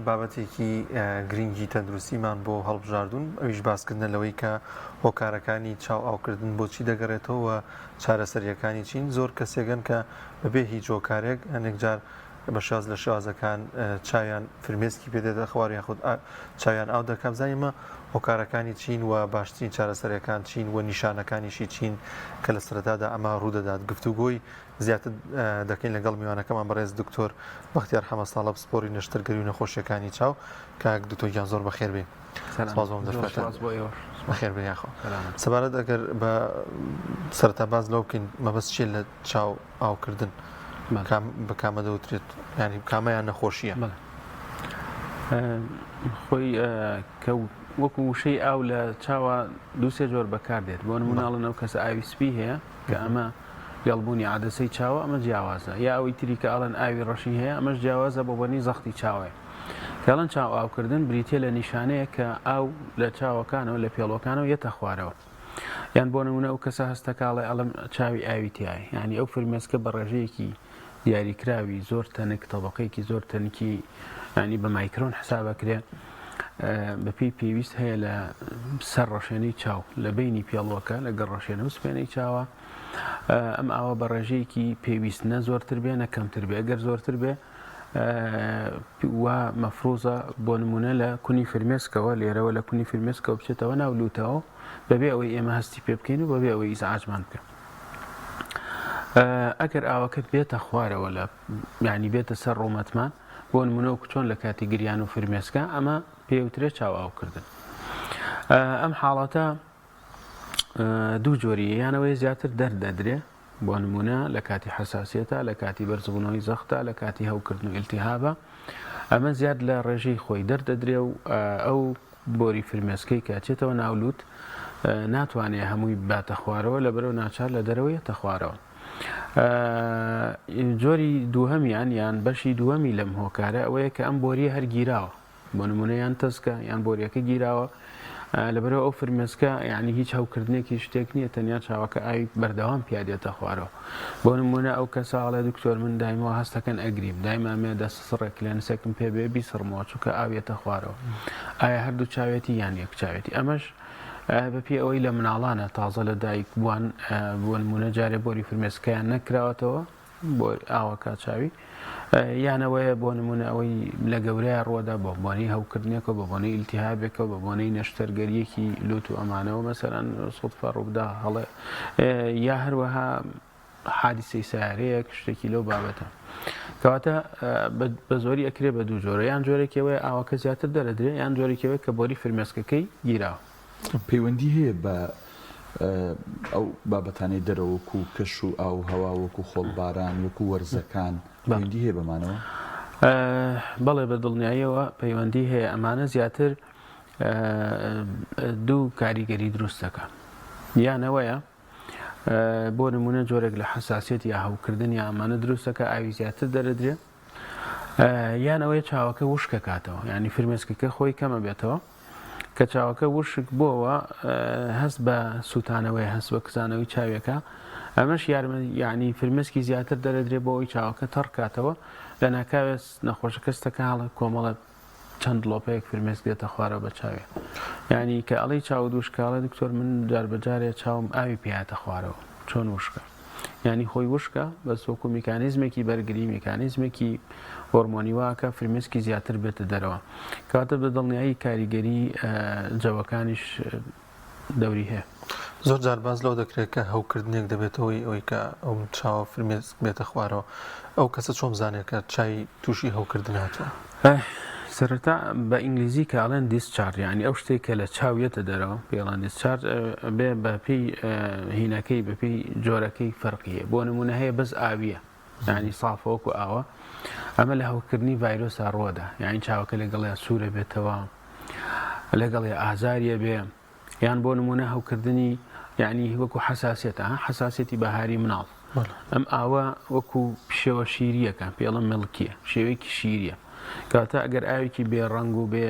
بابەتێکی گرنگی تەندروستیمان بۆ هەڵبژاردوون ئەویش باسکردن لەوەی کە هۆکارەکانی چاو ئاوکردن بۆچی دەگەڕێتەوە چارەسەریەکانی چین زۆر کەسێگەن کە بەبێ هیچ هۆکارێک هەندێک جار بە شاز لە شازەکان چاویان فرمێسکی پێدێتە خوار یاخود چاویان ئاو دەکەم زانیمە هۆکارەکانی چین و باشترین چارەسەرەکان چین و نیشانەکانیشی چین کە لە سەرەتادا ئەمە ڕوودەدات گفتوگۆی زیاتر دەکەین لەگەڵ میوانەکەمان بەڕێز دکتۆر بەختیار حەمەستاڵە پسپۆری نەشتەرگەری و نەخۆشیەکانی چاو کاک دکتۆریان زۆر بەخێر بێ بەخێر بێ یاخۆ سەبارەت ئەگەر بە سەرەتا باز لەو بکەین مەبەست چێت لە چاو ئاوکردن بە کامە دەوترێت ینی کامەیان نەخۆشیە خۆی کە وەکو وشەی ئاو لە چاوە دووسێ جۆر بەکاردێت بۆ نموناڵن ئەو کەسە ئاوی سپی هەیە کە ئەمە گەڵبوونی عادەسەی چاوە ئەمە جیاوازە یا ئەوەی تری کە ئاڵەن ئاوی ڕەشی هەیە ئەمەش جیاوازە بۆ بەنی زەختی چاوێ کەڵەن چاو ئاوکردن بریتێ لە نیشانەیە کە ئاو لە چاوەکانەوە لە پێڵۆکانەوە یەتە خوارەوە یان بۆ نمونە ئەو کەسە هەستەکاڵێ ئەڵم چاوی ئاوی تایە ینی ئەو فرمێسکە بە ڕێژەیەکی دیاریکراوی زۆر تەنک تەبقەیەکی زۆر تەنکی ینی بە مایکرۆن حسابەکرێ بەپی پێویست هەیە لە سەر ڕەشێنەی چاو لە بینی پێڵۆکە لەگەڵ ڕەشێنە و سپێنەی چاوە ئەم ئاوە بە ڕێژەیەکی پێویست نە زۆرتر بێ نەکەمتر بێ ئەگەر زۆرتر بێ وا مەفرۆزە بۆ نمونە لە کونی فرمێسکەوە لێرەوە لە کونی فرمێسکەوە بچێتەوە ناولوتەوە بەبێ ئەوەی ئێمە هەستی پێ بکەین و بەبێ ئەوەی ئیزعاجمان بکەن ئەگەر ئاوەکە بێتە خوارەوە لە یعنی بێتە سەر ڕۆمەتمان بۆ نمونەوە چۆن لە کاتی گریان و فرمێسکە ئەمە پێوترێت چاو ئاوکردن ئەم حاڵەتە دوو جۆریە یانەوەی زیاتر دەردەدرێ بۆ نمونە لە کاتی حساسیەتە لە کاتی بەرزبوونەوەی زەختە لە کاتی هەوکردن و ئیلتیهابە ئەمە زیاد لە ڕێژەی خۆی دەردەدرێ و ئەو بۆری فرمێسکەی کاچێتەوە ناولوت ناتوانێت هەمووی باتە خوارەوە لە بەرەو ناچار لە دەرەوەی تە خوارەوە جۆری دووهەمیان یان بەشی دووەمی لەم هۆکارە ئەوەیە کە ئەم بۆریە هەرگیراوە بۆ نمونە یان تەسکە یان بۆریەکە گیراوە لەبەرەوە ئەو فرمێسکە یعنی هیچ هەوکردنێکی شتێک نییە تەنیا چاوەکە ئاوی بەردەوام پیادێتە خوارەوە بۆ نمونە ئەو کەساڵێ دکتۆر من دایمەوە هەستەکەن ئەگریم دایمامێ دەست سڕێک لێنسێکم پێ بێ بیسڕمەوە چووکە ئاوێتە خوارەوە ئایا هەردوو چاوێتی یان یەک چاوێتی ئەمەش بەپی ئەوەی لە مناڵانە تازە لە دایک بووان بۆ نمونە جارێ بۆری فرمێسکەیان نەکراوەتەوە بۆ ئاوەکە چاوی یانەوەیە بۆ نمونە ئەوەی لە گەورەیە ڕۆدا بۆ بۆنەی هەوکردنێکەوە بە بۆنەی ئیلتیهابێکەوە بە بۆنەی نەشتەرگەریەکی لوت و ئەمانەوە مەسەرەن سوودفە ڕووبدا هەڵێ یا هەروەها حادیسەی سیارەیەک شتێکی لەو بابەتە کەواتە بە زۆری ئەکرێ بە دوو جۆرە یان جۆرێکەوەی ئاوەکە زیاتر دەرەدرێ یان جۆرێکەوەی کە بۆری فرمێسکەکەی گیراوە پەیوەندی هەیە بە ئەو بابەتانەی دەرەوەکو کەش و ئاو هەوا وەکو خۆڵباران وەکو وەرزەکان پەیوەندی هەیە بەمانەوە بەڵێ بە دڵنیاییەوە پەیوەندی هەیە ئەمانە زیاتر دوو کاریگەری دروستەکە یانەوەیە بۆ نمونە جۆرێک لە حساسیت یا هەوکردن یا ئەمانە دروستەکە ئاوی زیاتر دەرەدرێ یانەوەی چاوەکە وشکە کاتەوە ینی فرمێسکەکە خۆی کەمە بێتەوە کە چاوەکە وشک بۆەوە هەست بە سووتانەوەی هەست بە کزانەوەی چاوێکە ئەمەش یارمە یعنی فرمێسکی زیاتر دەرەدرێ بۆ ئەوی چاوەکە تەڕکاتەوە لە ناکاوێت نەخۆشە کەستەکە هەڵە کۆمەڵە چەند لۆپەیەک فرمێسک دێتە خوارە بە چاوێ ینی کە ئەڵی چاو دووشکاڵە دکتۆر من جاربەجارێ چاوم ئاوی پێیاتە خوارەوە چۆن وشکە ینی خۆی وشکە بەس وەکو میکانیزمێکی بەرگری میکانیزمێکی هۆرمۆنی واکە فرمێسکی زیاتر بێتە دەرەوە کاتە بە دڵنیایی کاریگەری جەوەکانیش دەوری هەیە زۆر جار باز لەو دەکرێت کە هەوکردنێک دەبێتەوەی ئەوەی کە ئەو چاوە فرمێسک بێتە خوارەوە ئەو کەسە چۆن بزانێت کە چای تووشی هەوکردن هاتووە سەرەتا بە ئینگلیزی کاڵێن دیسچارج ینی ئەو شتێک کە لە چاویەتە دەرەوە پێڵان دیسچارج بێ بەپی هینەکەی بەپی جۆرەکەی فەرقیە بۆ نمونە هەیە بەس ئاویە ینی سافۆکو ئاوە ئەمە لە هەوکردنی ڤایرۆسا ڕۆدا یانی چاوەکە لەگەڵیا سوورە بێتەوە لەگەڵی ئازاریە بێ یان بۆ نمونە هەوکردنی یعنی وەکو حساسیەتە حساسیەتی بەهاری مناڵ ئەم ئاوە وەکو شێوە شیریەکە پێڵم مڵکیە شێوەیەکی شیریە کاتە ئەگەر ئاوێکی بێ ڕنگ و بێ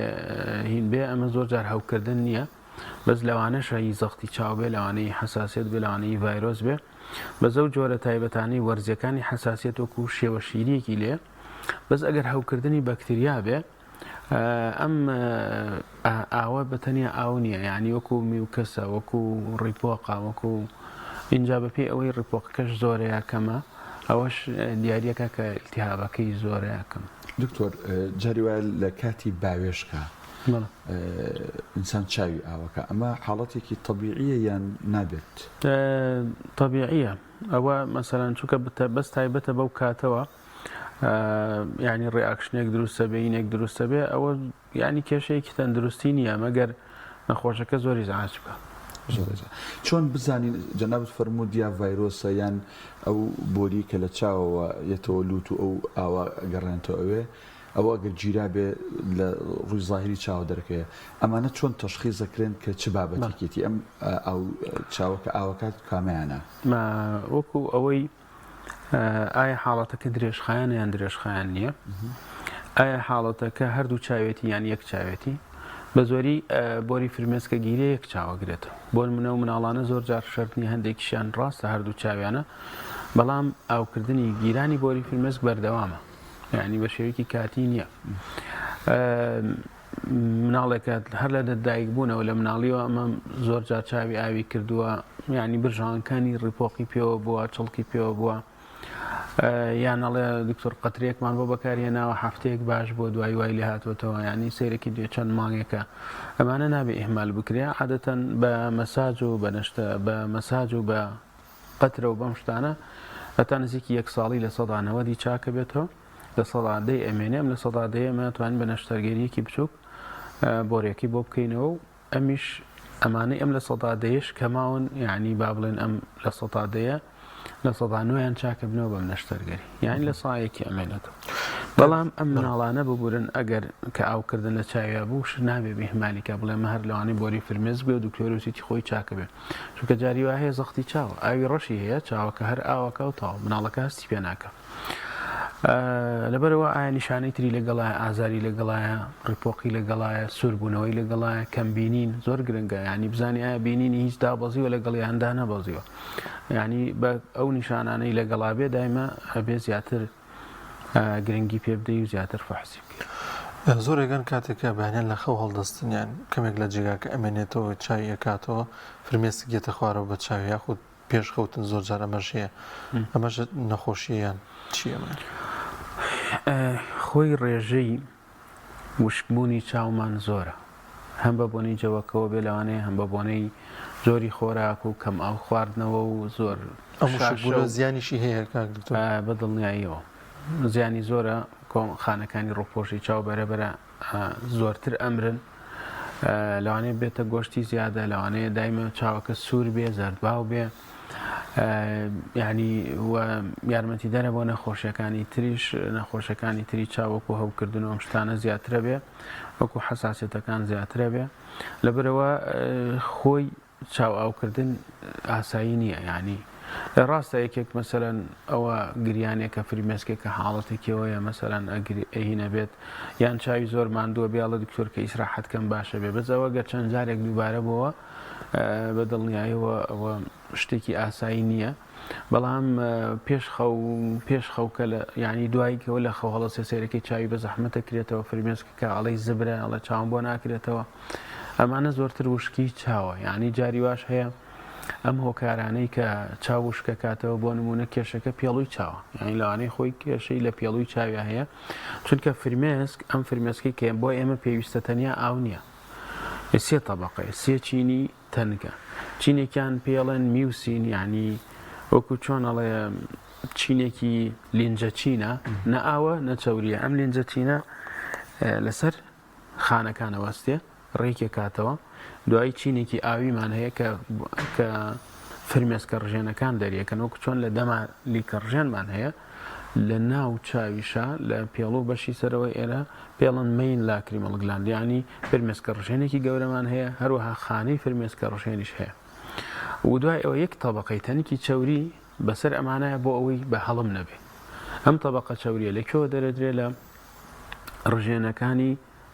هین بێ ئەمە زۆر جار هەوکردن نییە بەس لەوانەشەی زەختی چاو بێ لەوانەی حساسیت بێ لەوانەی ڤایرۆس بێ بە زەو جۆرە تایبەتانەی وەرزیەکانی حساسیت وەکو شێوە شیریەکی لێ بەس ئەگەر هەوکردنی بەکتریا بێ ئەم ئاوە بەتەنیا ئاو نییە، یعنی وەکو میوکەسە، وەکو ڕیپۆقا، وەکو اینجا بەپێ ئەوەی ڕیپۆقەکەش زۆرەیە کەمە، ئەوەش دیارەکە کە ئیلتیهابەکەی زۆرەیە کەم. دکتۆر جاری وایە لە کاتی باوێشکە ئینسان چاوی ئاوەکە، ئەمە حاڵەتێکی تەبیعیە یان نابێت؟ طبیعیە ئەوە مەسەلەن چونکە بەس تایبەتە بەو کاتەوە، ینی ڕێئاکشنێک دروستە بێ، یینێک دروستە بێ، ئەوە ینی کێشەیەکی تەندروستی نییە مەگەر نەخۆشەکە زۆری زعاج بکە. چۆن بزانین جەنابەت فەرموود یا ڤایرۆسە یان ئەو بۆری کە لە چاوەوە یەتەوە لووت و ئەو ئاوا گەڕێنێتەوە ئەوە ئەگەر گیرا بێ لە ڕووی زاهری چاوە دەرەکەیە، ئەمانە چۆن تەشخیص دەکرێن کە چ بابەتێکێتی ئەم ئەو چاوەکە ئاوەکات کامەیانە؟ وەکو ئەوەی ئایا حاڵەتەکە درێژخایانە یان درێژخایان نییە، ئایا حاڵەتەکە هەردوو چاوێتی یان یەک چاوێتی. بە زۆری بۆری فرمێسکە گیرە یەک چاوەگرێتەوە، بۆ منە و مناڵانە زۆر جار شەرنی هەندێکیشیان ڕاستە هەردوو چاویانە، بەڵام ئاوکردنی گیرانی بۆری فرمێسک بەردەوامە، یعنی بە شێوەیەکی کاتی نییە. مناڵێکە هەر لە دەدایک بوونەوە لە مناڵیەوە ئەمە زۆر جار چاوی ئاوی کردووە، یعنی برژانکانی ڕیپۆقی پێوە بووە، چڵکی پێوە بووە، یان ئەڵێ دکتۆر قەترێکمان بۆ بەکارهێناوە هەفتەیەک باش بۆ دوای وای لێ هاتوۆتەوە، ینی سەیرێکی دوێ چەند مانگێکە، ئەمانە نابێ ئیهمال بکرێ، عادەتەن بە مەساج و بە مەساج و بە قەترە و بەم شتانە هەتا نزیکی یەک ساڵی لە ١٩٠ چاکە بێتەوە، لە ١٠٠ ئەمێنێ، ئەم لە ١٠٠ ئەمەتوانین بە نەشتەرگەریەکی بچووک بۆرێکی بۆ بکەینەوە و ئەمیش ئەمانەی ئەم لە ١٠٠ کەماون، یعنی با بڵێن ئەم لە ١٠٠ لە ١٠٩ چاکە بنەوە بەم نەشتەرگەری، یعنی لە سایەکی ئەمێنێتەوە. بەڵام ئەم مناڵانە ببورن ئەگەر کە ئاوکردن لە چاویە بووش نابێ بێهمالیکە بڵێمە هەر لەوانەی بۆری فرمێسک بێ و دکتۆر وسیتی خۆی چاکە بێ، چونکە جاری وا هەیە زەختی چاوە، ئاوی ڕەشی هەیە چاوەکە هەر ئاوەکە و تاو مناڵەکە هەستی پێ ناکە. لەبەرەوە ئایا نیشانەی تری لەگەڵایە، ئازاری لەگەڵایە، ڕیپۆقی لەگەڵایە، سووربوونەوەی لەگەڵایە، کەم بینین زۆر گرنگە، ینی بزانانی ئایا بینینی هیچ دابەزیوە لەگەڵ یاندا نەبەزیوە، ینی بە ئەو نیشانانەی لەگەڵا بێ دایمە ئەبێ زیاتر گرنگی پێ بدەی و زیاتر فەحسی بکەی. زۆرێگەن کاتێکە بەیانیان لە خەو هەڵدەستنیان کەمێک لە جێگاکە ئەمێنێتەوە چاوی ئەکاتەوە فرمێسک گێتە خوارەوە بە چاوی یاخود پێش خەوتن زۆر جار ئەمەشەیە، ئەمەش نەخۆشییان چیەمە؟ خۆی ڕێژەی وشکبوونی چاومان زۆرە، هەم بە بۆنەی جەوەکەوە بێ لەوانەیە، هەم بە بۆنەی زۆری خۆراک و کەم ئاو خواردنەوە و زۆر زیانیشی هەیە بە دڵنیاییەوە زیانی زۆرە. خانەکانی ڕۆپۆشی چاو بەرەبەرە زۆرتر ئەمرن، لەوانەیە بێتە گۆشتی زیادە، لەوانەیە دایمە چاوەکە سوور بێ، زەردباو بێ، یعنی یارمەتی دەرە بۆ نەخۆشیەکانی تریش، نەخۆشیەکانی تری چاوەکو هەوکردنەوە ئەم شتانە زیاترە بێ، وەکو حەساسیەتەکان زیاترە بێ. لەبەرەوە خۆی چاو ئاوکردن ئاسایی نییە، یعنی ڕاستە یەکێک مەسەلەن ئەوە گریانێکە فریمێسکێکە حاڵەتێکەوەیە مەسەلەن ئەهینە بێت یان چاوی زۆر ماندووە بێڵە دکتۆر کە ئیسراحەتکەم باشە بێ، بەزەوە گەر چەند جارێک دووبارە بووە بە دڵنیاییەوە ئەوە شتێکی ئاسایی نییە. بەڵام پێش خەوکە لە ینی دواییکەوە لە خەو هەڵە سێسەرەکەی چاوی بە زەحمەتە کرێتەوە فریمێسکەکە ئەڵەی زبرە ئەڵە چاوم بۆ ناکرێتەوە، ئەمانە زۆرتر وشکی چاوە، یعنی جاری واش هەیە ئەم هۆکارانەی کە چاو وشکە کاتەوە بۆ نمونە کێشەکە پێڵووی چاوە، یعنی لەوانەیە خۆی کێشەی لە پێڵووی چاوی هەیە، چونکە فرمێسک ئەم فرمێسکی کە بۆ ئێمە پێویستە تەنیا ئاو نییە، سێ تەبەقەیە، سێ چینی تەنگە، چینێکیان پێڵێن میوسین، یعنی وەکو چۆن ئەڵێ چینێکی لینجە چینە، نە ئاوە نەچەوریە، ئەم لینجە چینە لەسەر خانەکانە وەستێ ڕێکێک کاتەوە، دوایی چینێکی ئاویمان هەیە کە فرمێسکە ڕژێنەکان دەریەکەن، وەکو چۆن لە دەما لیکە ڕژێنمان هەیە لە ناو چاویشە لە پێڵوو بەشی سەرەوەی ئێرە پێڵەن مەین لاکریمەڵ گلاند، یعنی فرمێسکە ڕژێنێکی گەورەمان هەیە، هەروەها خانەی فرمێسکە ڕژێنیش هەیە، و دوای ئەوە یەک تەبەقەی تەنکی چەوری بەسەر ئەمانایە بۆ ئەوەی بە هەڵم نەبێ. ئەم تەبەقە چەوریە لەکوێوە دەرەدرێت لە ڕژێنەکانی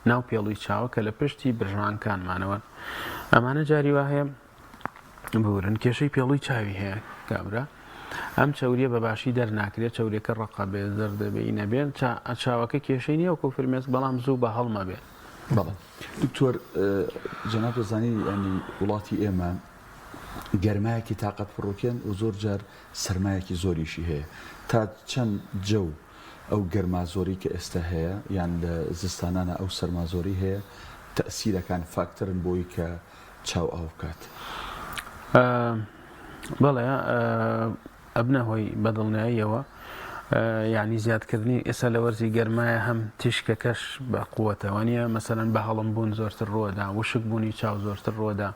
ناو پێڵووی چاوە کە لە پشتی برژانکانمانەوە، ئەمانە جاری وا هەیە بورن کێشەی پێڵووی چاوی هەیە کابرا، ئەم چاوریە بەباشی دەرناکرێت چاورێکە ڕقە بێ زەردەبێ نەبێن چاوەکە کێشەی نییە وەکو فرمێسک بەڵام زوو بە هەڵمە بێت. بەڵێ دکتۆر جەناب دەزانی ینی وڵاتی ئێمە گەرمایەکی تااقەت فڕۆکێن و زۆر جار سەرمایەکی زۆریشی هەیە تا چەند جەو ئەو گەرمازۆری کە ئێستا هەیە یان لە زستانانە ئەو سەرمازۆری هەیە تەسیرەکان فاکتەرن بۆی کە چاو ئاو بکات. بەڵێ ئەبنە هۆی بەدڵنیاییەوە یعنی زیادکردنی ئێستا لە وەرزی گەرمایە هەم تیشکەکەش بە قووەتەوەنیە مەسەرەن بە هەڵم بوون زۆرتر ڕۆدا وشک بوونی چاو زۆرتر ڕۆدا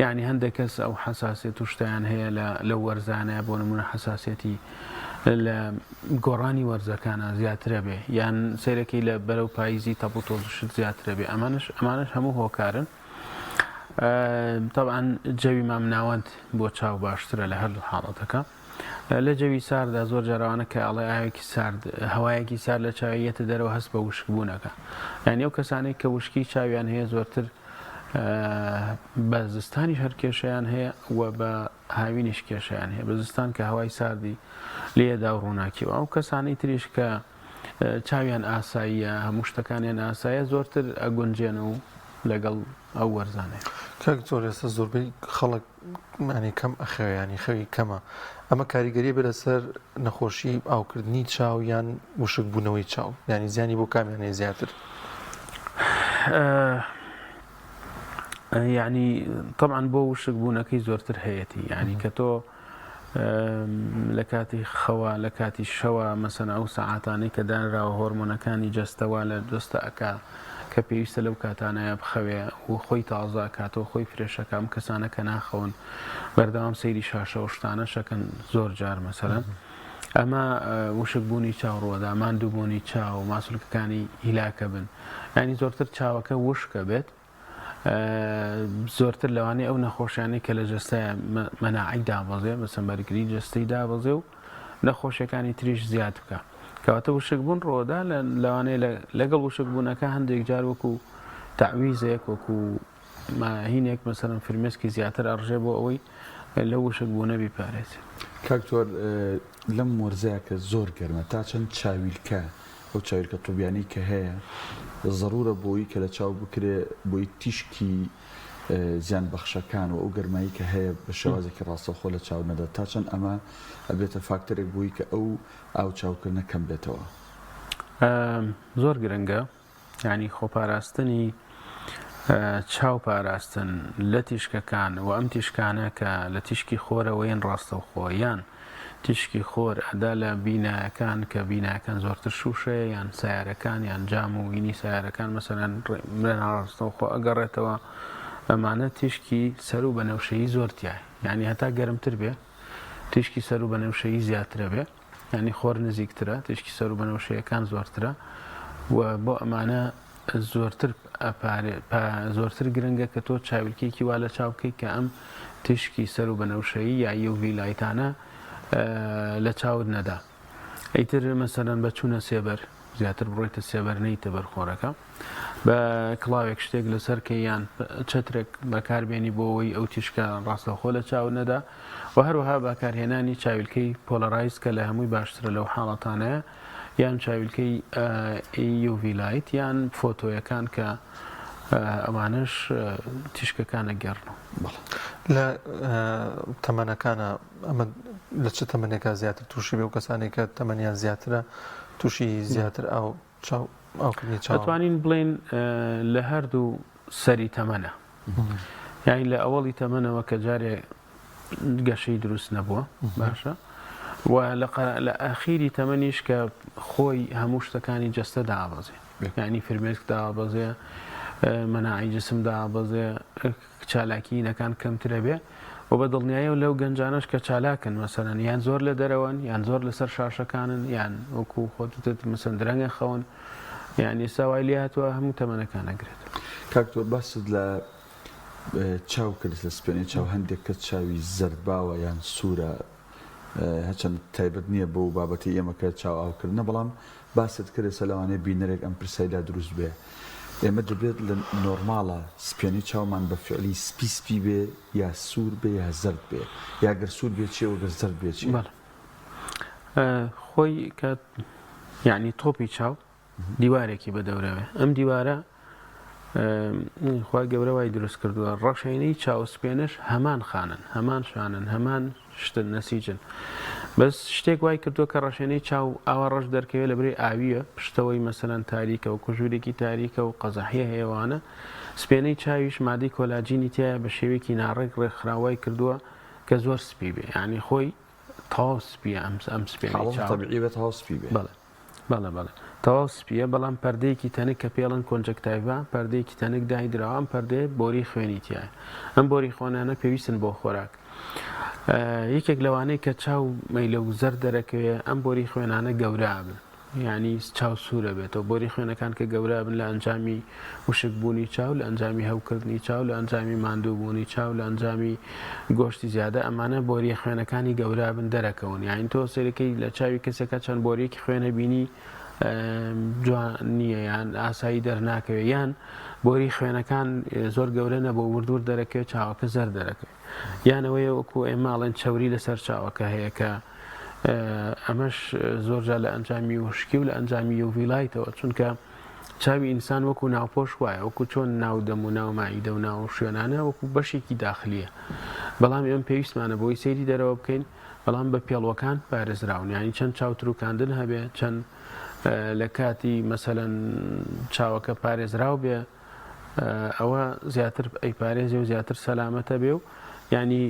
یعنی هەندێک کەس ئەو حساسێت و شتیان هەیە لە وەرزانەیە بۆ نمونە حساسێتی لە گۆڕانی وەرزەکانە زیاترە بێ یان سیرەکەی لە بەرەو پاییزی تەپوتۆزشت زیاترە بێ ئەمانش هەموو هۆکارن. طبعا جەوی مامناوەند بۆ چاو باشترە لە هەردوو حاڵەتەکە. لە جەوی ساردا زۆر جاراوانە کە ئەڵێ ئاوێکی سارد هەوایەکی سارد لە چاویەتە دەرەوە هەست بە وشکبوونەکە یعنی ئەو کەسانێک کە وشکی چاویان هەیە زۆرتر بە زستانی هەر کێشەیان هەیە و بە هاوینیش کێشەیان هەیە بە زستان کە هەوای ساردی لێدا و ڕووناکیەوە ئەو کەسانی تریش کە چاویان ئاساییە هەموو شتەکانیان ئاسایە زۆرتر ئەگونجێن و لەگەڵ ئەو وەرزانەیە. کاک زۆر ئێستا زۆربەی خەڵک معنی کەم ئەخەوێیانی خەوی کەمە ئەمە کاریگەریە بێ لەسەر نەخۆشی ئاوکردنی چاو یان وشک بوونەوەی چاو ینی زیانی بۆ کامیانەیە زیاتر. یعنی طبعا بۆ وشک بوونەکەی زۆرتر هەیەی یعنی کە تۆ لە کاتی خەوە لە کاتی شەوە مەسەن ئەو سەعاتانەی کە دانراوە هۆرمۆنەکانی جەستەوە لە دۆستە ئەکا کە پێویستە لەو کاتانەیە بخەوێ و خۆی تازە کاتەوە خۆی فرێشەکە ئەم کەسانە کە ناخەون بەردەوام سەیری شاشە و شتانە شەکەن زۆر جار مەسەرەن ئەمە وشک بوونی چاو ڕۆدا ماندوو بوونی چاو ماسوولکەکانی هیلاکە بن ینی زۆرتر چاوەکە وشکە بێت زۆرتر لەوانەیە ئەو نەخۆشیانەی کە لە جەستەیە مەناعی دابەزێ بەسەمبەرگری جەستەی دابەزێ و نەخۆشیەکانی تریش زیاد بکە کەواتە وشک بوون ڕۆدا لەوانەیە لەگەڵ وشک بوونەکە هەندێک جار وەکو تعویزێک وەکو ماهینێک مەسەرەن فرمێسکی زیاتر ئەڕژێ بۆ ئەوەی لە وشک بوونە بیپارێزێت. کاکتۆر لەم وەرزەیە کە زۆر گەرمە تا چەند چاویلکە ئەو چاویلکە تووبیانی کە هەیە ضرورە بۆی کە لە چاو بکرێ بۆی تیشکی زیان بەخشەکان و ئەو گەرمایی کە هەیە بە شێوازێکی ڕاستەخۆ لە چاو نەدات تا چەند ئەمە ئەبێتە فاکتەرێک بووی کە ئەو ئاو چاوکردنە کەم بێتەوە. زۆر گرنگە ینی خۆپاراستنی چاو پاراستن لە تیشکەکان و ئەم تیشکانە کە لە تیشکی خۆرەوەیان ڕاستەوخۆیان تیشکی خۆر ئەدا لە بینایەکان کە بینایەکان زۆرتر شوشەیە یان سیارەکان یان جام و وینی سیارەکان مەسەرەن ڕاستەوخۆ ئەگەڕێتەوە ئەمانە تیشکی سەر و بەنەوشەیی زۆرتیایە ینی هەتا گەرمتر بێ تیشکی سەر و بەنەوشەیی زیاترە بێ ینی خۆر نزیکترە تیشکی سەر و بەنەوشەیەکان زۆرترە و بۆ ئەمانە زۆرتر گرنگە کە تۆ چاویلکێکی وا لە چاوکەی کە ئەم تیشکی سەر و بەنەوشەیی یا UV لایتانە لە چاود نەدا. ئەیتر مەسەرەن بە چوونە سێبەر زیاتر بڕۆیتە سێبەر نەیتە بەرخۆرەکە بە کڵاوێک شتێک لەسەر کەیان چەترێک بەکاربێنی بۆ ئەوەی ئەو تیشکە ڕاستەخۆ لە چاود نەدا و هەروەها بەکارهێنانی چاویلکەی پۆلەرایز کە لە هەمووی باشترە لەو حاڵەتانەیە یان چاویلکەی UV لایت یان فۆتۆیەکان کە ئەوانش تیشکەکانە گەڕن. لە تەمەنەکانە ئەمە لە چه تەمەنێکە زیاتر تووشی بێ و کەسانێک کە تەمەنیان زیاترە تووشی زیاتر ئاوکردنی چاو دەتوانین بڵێن لە هەردوو سەری تەمەنە یعنی لە ئەوەڵی تەمەنەوە کە جارێ گەشەی دروست نەبووە باشە و لە ئاخیری تەمەنیش کە خۆی هەموو شتەکانی جەستە دابەزێ یعنی فرمێسک دابەزێ مەناعی جسم دابەزێ چالاکیینەکان کەمترە بێ و بە دڵنیایە و لەو گەنجانش کە چالاکن مەسەرەن یان زۆر لە دەرەوەن یان زۆر لەسەر شاشەکانن یان وەکو خۆتت مەسەن درەنگە خەون یان ئێستا وای لێ هاتووە هەموو تەمەنەکان ئەگرێت. کاکتۆر باست لە چاو کرد لە سپێنی چاو هەندێک کە چاوی زەردباوە یان سوورە هەچەند تایبەت نییە بۆ بابەتی ئێمە کە چاو ئاوکردنە بەڵام باست کرێ سەلەوانەیە بینەرێک ئەم پرسایدا دروست بێ ئێمە دەبێت لە نۆرماڵە سپێنەی چاومان بە فعلی سپی بێ یا سوور بێ یا زەرد بێ یا گەر سوور بێت چێ وەگەر زەرد بێت چی خۆی کە یعنی تۆپی چاو دیوارێکی بە دەورەوێ ئەم دیوارە خوا گەورە وای دروست کردووە ڕەشێنەی چاو سپێنش هەمان خانن هەمان شانن هەمان شتن نەسیجن بەس شتێک وای کردووە کە ڕەشێنەی چاو ئاوا ڕەش دەرکەوێت لەبرێ ئاویە پشتەوەی مەسەلەن تاریکە و کوژورێکی تاریکە و قەزەحیە هێوانە سپێنەی چاویش مادەی کۆلاجینی تایە بە شێوەیەکی ناڕێک ڕێکخراوای کردووە کە زۆر سپی بێ یعنی خۆی تەواو سپیە ئەم سپێنەی چاو طبیعی بێت تەواو سپی بێ بەڵێ تەواو سپیە بەڵام پەردەیەکی تەنک کە پێڵن کۆنجەکتایڤە پەردەیەکی تەنک داهیدراوە ئەم پەردەیە بۆری خوێنی تایە ئەم بۆری خوێنانە پێویستن بۆ خۆراک یەکێک لەوانەیە کە چاو مەیلە و زەر دەرەکەوێ ئەم بۆری خوێنانە گەورە بن یعنی چاو سوورە بێتەوە بۆری خوێنەکان کە گەورە بن لە ئەنجامی وشکبوونی چاو لە ئەنجامی هەوکردنی چاو لە ئەنجامی ماندووبوونی چاو لە ئەنجامی گۆشتی زیادە ئەمانە بۆریە خوێنەکانی گەورە بن دەرەکەون یعنی تۆ سەرەکەی لە چاوی کەسێکە چەند بۆریەکی خوێنە بینی جوان نییە یان ئاسایی دەرناکەوێت یان بۆری خوێنەکان زۆر گەورە نەبوو وردور دەرەکەوێت چاوەکە زەر دەرەکەوێت یانەوەی وەکو ئێماڵێن چەوری لەسەر چاوەکە هەیە کە ئەمەش زۆرجا لە ئەنجامی وشکی و لە ئەنجامی یوڤیلایتەوە چونکە چاوی ئینسان وەکو ناوپۆش وایە وەکو چۆن ناودەم و ناوماییدە و ناو شوێنانە وەکو بەشێکی داخلیە بەڵام ئێمە پێویستمانە بۆی سەیری دەرەوە بکەین بەڵام بە پێڵوەکان پارێزراون یانی چەند چاوتروکاندن هەبێ چەند لە کاتی مەسەلەن چاوەکە پارێزراو بێ ئەوە زیاتر ئەی پارێزێ و زیاتر سەلامەتە بێ و ینی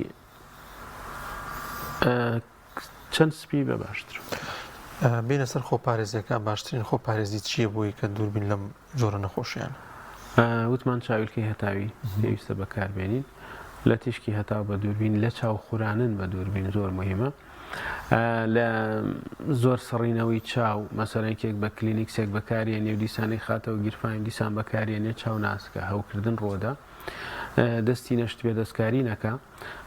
چەند سپی بە باشتر بینە سەر خۆپارێزیەکان باشترین خۆپارێزی چییە بووی کە دووربین لەم جۆرە نەخۆشییان وتمان چاویلکەی هەتاوی پێویستە بەکاربێنین لە تیشکی هەتاو بە دووربین لە چاو خورانن بە دووربین زۆر مهمە لە زۆر سڕینەوەی چاو مەسەرەنکێک بە کلینیکسێک بەکارێنێ و دیسانی خاتەوە گیرفاین دیسان بەکارێنێ چاو ناسکە هەوکردن ڕۆدا دەستی نەشت بێ دەستکاری نەکە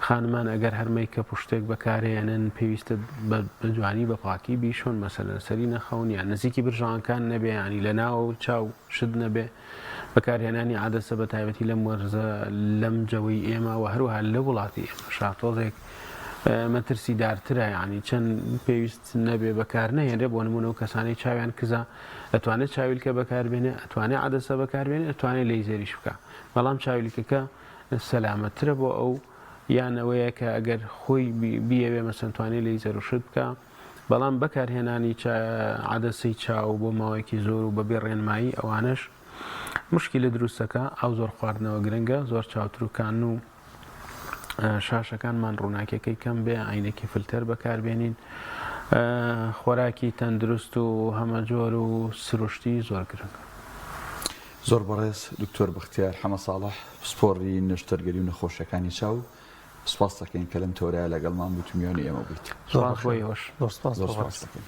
خانمان ئەگەر هەرمەی کە پشتێک بەکارێنن پێویستە بە جوانی بە پاکی بیشۆن مەسەلەن سەری نەخەون یان نزیکی برژانکان نەبێ ینی لە ناو چاو شت نەبێ بەکارهێنانی عادەسە بە تایبەتی لەم وەرزە لەم جەوەی ئێمە و هەروها لە وڵاتی ئێمە شاتۆزێک مەترسی دارترە ینی چەند پێویست نەبێ بەکار نەهێنرێ بۆ نمونە و کەسانی چاویان کزە ئەتوانێت چاویلکە بەکاربێنێ ئەتوانێت عادەسە بەکاربێنێ ئەتوانێت لەیزەریش بکە بەڵام چاویلکەکە سەلامەتترە بۆ ئەو یانەوەیە کە ئەگەر خۆی بیەوێ مەسەنتوانێت لەیزەر و شت بکە بەڵام بەکارهێنانی عادەسەی چاو بۆ ماوەیەکی زۆر و بەبێ ڕێنمایی ئەوانش مشکلە دروستەکە ئەو زۆر خواردنەوە گرنگە زۆر چاوتروکان و شاشەکانمان ڕووناکیەکەی کەم بێ عینێکی فلتەر بەکاربێنین خۆراکی تەندروست و هەمە جۆر و سروشتی زۆر گرنگە زۆر بەڕێز دکتۆر بەختیار حەمە ساڵح سپۆڕی نەشتەرگەری و نەخۆشیەکانی چاو سپاس دەکەین کە لەم تۆرایە لەگەڵمان بوو میوانی ئێمە بوویت سپاس بۆی هۆش زۆر سپاس دەکەین